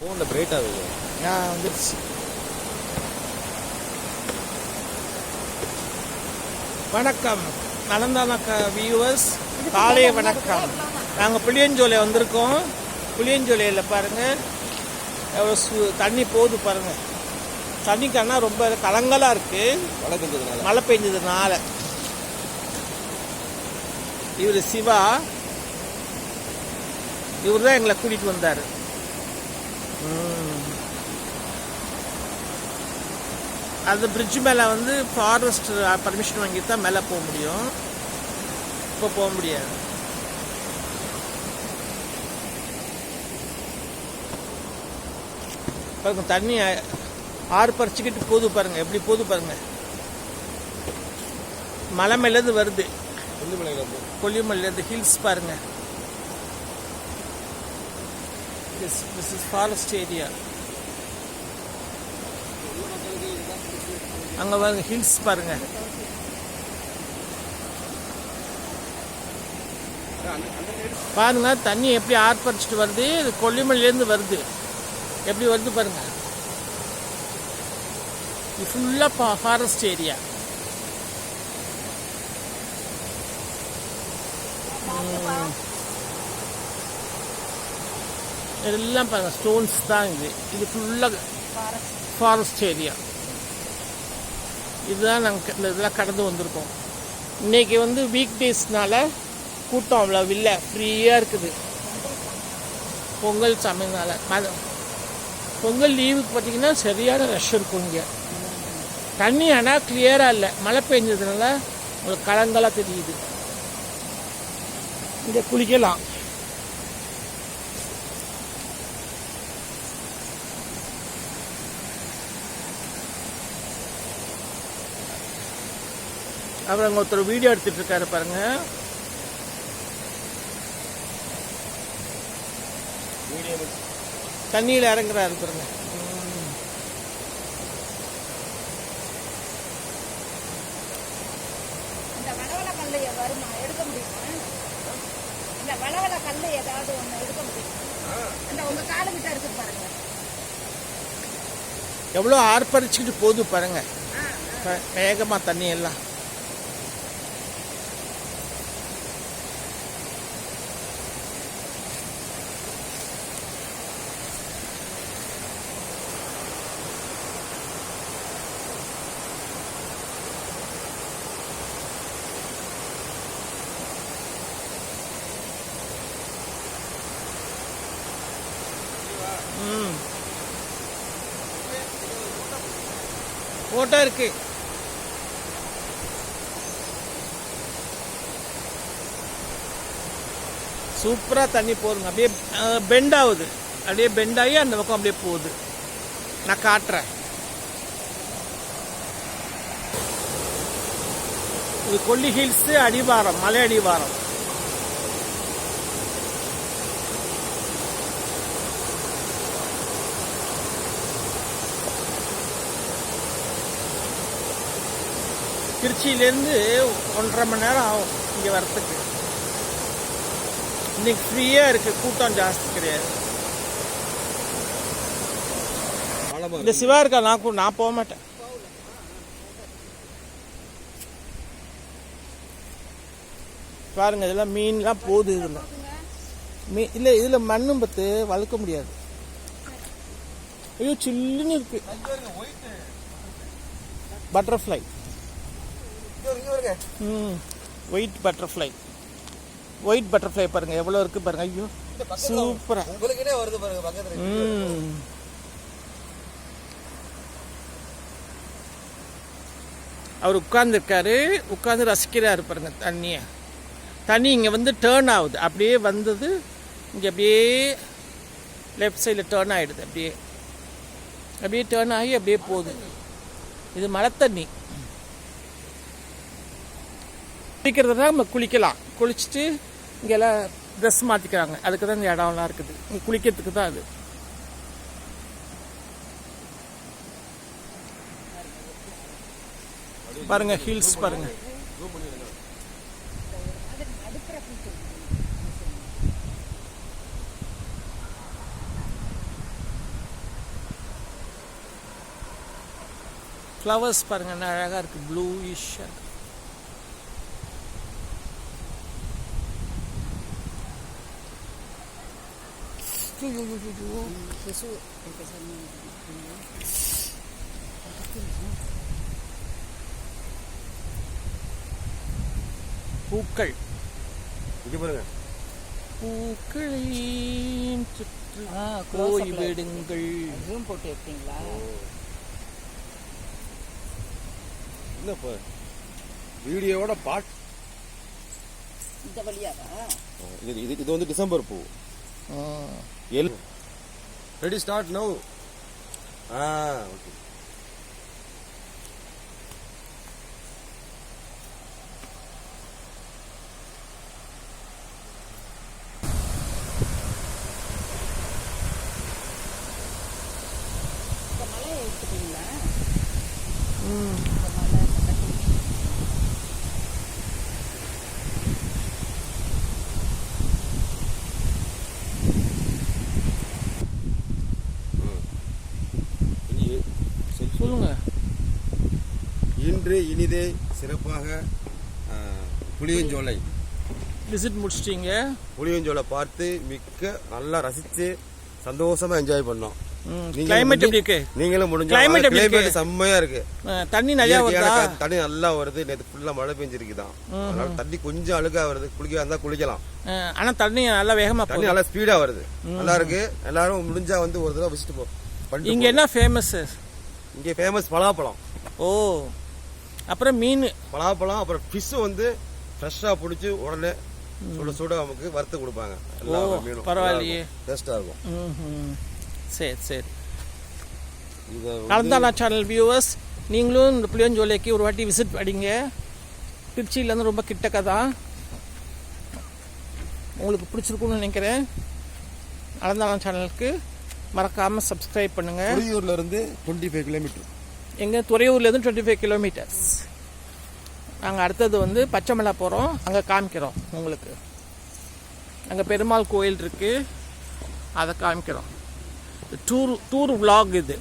ஃபோனில் பிரைட் ஆகுது. வந்துடுச்சு. வணக்கம் நலந்தான வியூவர்ஸ், காலை வணக்கம். நாங்கள் புளியஞ்சோலை வந்திருக்கோம். புளியஞ்சோலையில் பாருங்கள் எவ்வளோ தண்ணி போகுது பாருங்கள். தண்ணிக்கானா ரொம்ப கலங்கலாக இருக்குது மழை பெஞ்சதுனால. இவர் சிவா, இவர் தான் எங்களை கூட்டிகிட்டு வந்தார். அந்த பிரிட்ஜ் மேலே வந்து ஃபாரஸ்ட் பர்மிஷன் வாங்கிட்டு தான் மேலே போக முடியும். இப்போ போக முடியாது. பாருங்க தண்ணி ஆறு பறிச்சுக்கிட்டு போகுது பாருங்க, எப்படி போகுது பாருங்க. மலை மேலேருந்து வருது, கொல்லிமலையிலேருந்து ஹில்ஸ் பாருங்க. This is forest area. அங்க பாருங்க ஹில்ஸ் பாருங்க. பாருங்க தண்ணி எப்படி ஆர்ப்பரிச்சுட்டு வருது. கொல்லிமலையிலேருந்து வருது, எப்படி வருது பாருங்க. இது ஃபுல்லா ஃபாரஸ்ட் ஏரியா. எல்லாம் பாருங்க ஸ்டோன்ஸ் தான். இது ஃபுல்லாக ஃபாரஸ்ட் ஏரியா. இதுதான் நாங்கள் இந்த இதெல்லாம் கடந்து வந்திருக்கோம். இன்றைக்கி வந்து வீக் டேஸ்னால கூட்டம் அவ்வளோ இல்லை, ஃப்ரீயாக இருக்குது. பொங்கல் சமையனால பொங்கல் லீவுக்கு பார்த்தீங்கன்னா சரியான ரஷ் இருக்கும் இங்கே. தண்ணி ஆனால் கிளியராக இல்லை, மழை பெஞ்சதுனால உங்களுக்கு கலங்களாக தெரியுது. இங்கே குளிக்கலாம். அப்புறம் அங்கே ஒருத்தர் வீடியோ எடுத்துட்டு இருக்காரு பாருங்க. தண்ணியில் இறங்குறாரு பாருங்க. எவ்வளோ ஆர்ப்பரிச்சுக்கிட்டு போகுது பாருங்க, வேகமாக தண்ணி எல்லாம். போட்டோ இருக்கு. சூப்பரா தண்ணி போதுங்க. அப்படியே பெண்ட் ஆகுது, அப்படியே பெண்ட் ஆகி அந்த பக்கம் அப்படியே போகுது. நான் காட்டுறேன். இது கொல்லி ஹில்ஸ் அடிவாரம், மலை அடிவாரம். திருச்சியிலேருந்து 1.5 மணி நேரம் ஆகும் இங்கே வரத்துக்கு. இன்னைக்கு ஃப்ரீயாக இருக்குது, கூட்டம் ஜாஸ்தி கிடையாது. இந்த சிவா இருக்கா, நான் போக மாட்டேன். பாருங்க இதெல்லாம் மீன்லாம் போகுது. இதில் இல்லை, இதில் மண்ணும் பத்து வளர்க்க முடியாது. ஐயோ சில்லுன்னு இருக்கு. Butterfly, white butterfly. White butterfly பாருங்க எவ்வளோ இருக்கு பாருங்க. ஐயோ சூப்பரா. அவர் உட்கார்ந்துருக்காரு, உட்கார்ந்து ரசிக்கிறாரு பாருங்க தண்ணியை. தண்ணி இங்கே வந்து டேர்ன் ஆகுது, அப்படியே வந்தது இங்கே அப்படியே லெஃப்ட் சைடில் டேர்ன் ஆகிடுது. அப்படியே அப்படியே டேர்ன் ஆகி அப்படியே போகுது. இது மழை தண்ணி. குளிக்கிறதுனா நம்ம குளிக்கலாம். குளிச்சுட்டு இங்கெல்லாம் ட்ரெஸ் மாற்றிக்கிறாங்க. அதுக்கு தான் இந்த இடம்லாம் இருக்குது. இங்கே குளிக்கிறதுக்கு தான் அது. பாருங்க ஹில்ஸ் பாருங்க. ஃப்ளவர்ஸ் பாருங்கள் என்ன அழகாக இருக்குது, ப்ளூயிஷாக. பூக்கள் இங்கே பாருங்க, பூக்களின் சுற்று போய் விடுங்கள். ஜூம் போட்டு எடுத்தீங்களா? என்னப்பா வீடியோவோட பாட் இந்த வழியாவா? இது வந்து டிசம்பர் பூ. Ready start now. ஓகே. இந்த மலையை எடுத்துட்டீங்களா? ம், இந்த மலை சொல்லுங்க. இன்று இனிதே சிறப்பாக புளியஞ்சோலை விசிட் முடிச்சிட்டீங்க. புளியஞ்சோலை பார்த்து மிக்க நல்லா ரசித்து சந்தோஷமா என்ஜாய் பண்ணோம். கிளைமேட் எப்படி இருக்கு? நீங்களும் முடிஞ்ச Climate எப்படி இருக்கு? கிளைமேட் செம்மையா இருக்கு. தண்ணி நிறையா வருதா? தண்ணி நல்லா வருது. நேற்று ஃபுல்லா மழை பெஞ்சிருக்குதான். அதனால தண்ணி கொஞ்சம் அழுகா வருது. குளிக்க வந்தா குளிக்கலாம். ஆனா தண்ணி நல்லா வேகமா தண்ணி போகுது. நல்லா ஸ்பீடா வருது. நல்லா இருக்கு. எல்லாரும் முடிஞ்சா வந்து ஒரு தடவை விசிட் பண்ணிட்டு இங்க என்ன ஃபேமஸ்? இங்கே ஃபேமஸ் பலாப்பழம். ஓ, அப்புறம் மீன். பலாப்பழம், அப்புறம் ஃபிஷ் வந்து ஃப்ரெஷ்ஷா பிடிச்சி உடனே சுட சுட நமக்கு வறுத்து கொடுப்பாங்க. எல்லா மீனும் பரவாயில்லையே, டேஸ்டா இருக்கும். சரி சரி. இதை கலந்தானா சேனல் வியூவர்ஸ், நீங்களும் இந்த புளியஞ்சோலைக்கு ஒரு வாட்டி விசிட் அடிங்க. திருச்சியிலேருந்து ரொம்ப கிட்டக்க தான். உங்களுக்கு பிடிச்சிருக்குன்னு நினைக்கிறேன். கலந்தானா சேனலுக்கு மறக்காமல் சப்ஸ்கிரைப் பண்ணுங்கள். துறையூர்ல இருந்து 25 கிலோமீட்டர். எங்கள் துறையூர்லேருந்து 25 கிலோமீட்டர்ஸ். நாங்கள் அடுத்தது வந்து பச்சைமலை போகிறோம். அங்கே காமிக்கிறோம் உங்களுக்கு. அங்கே பெருமாள் கோயில் இருக்குது, அதை காமிக்கிறோம். டூர் vlog இது.